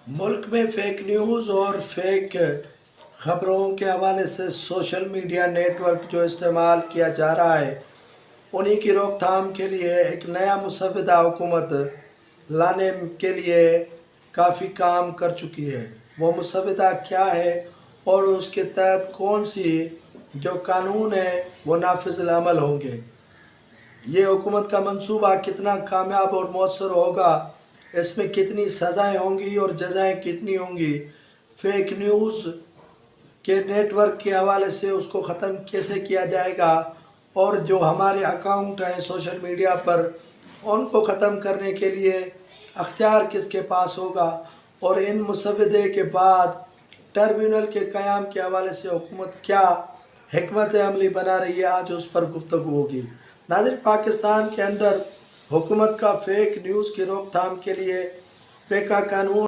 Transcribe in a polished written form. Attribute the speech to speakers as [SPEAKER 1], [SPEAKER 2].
[SPEAKER 1] ملک میں fake news اور fake خبروں کے حوالے سے سوشل میڈیا نیٹ ورک جو استعمال کیا جا رہا ہے، انہی کی روک تھام کے لیے ایک نیا مسودہ حکومت لانے کے لیے کافی کام کر چکی ہے۔ وہ مسودہ کیا ہے اور اس کے تحت کون سی جو قانون ہیں وہ نافذ العمل ہوں گے، یہ حکومت کا منصوبہ کتنا کامیاب اور مؤثر ہوگا، اس میں کتنی سزائیں ہوں گی اور جزائیں کتنی ہوں گی، فیک نیوز کے نیٹ ورک کے حوالے سے اس کو ختم کیسے کیا جائے گا، اور جو ہمارے اکاؤنٹ ہیں سوشل میڈیا پر ان کو ختم کرنے کے لیے اختیار کس کے پاس ہوگا، اور ان مسودے کے بعد ٹربیونل کے قیام کے حوالے سے حکومت کیا حکمت عملی بنا رہی ہے، آج اس پر گفتگو ہوگی۔ ناظرین، پاکستان کے اندر حکومت کا فیک نیوز کی روک تھام کے لیے پیکا قانون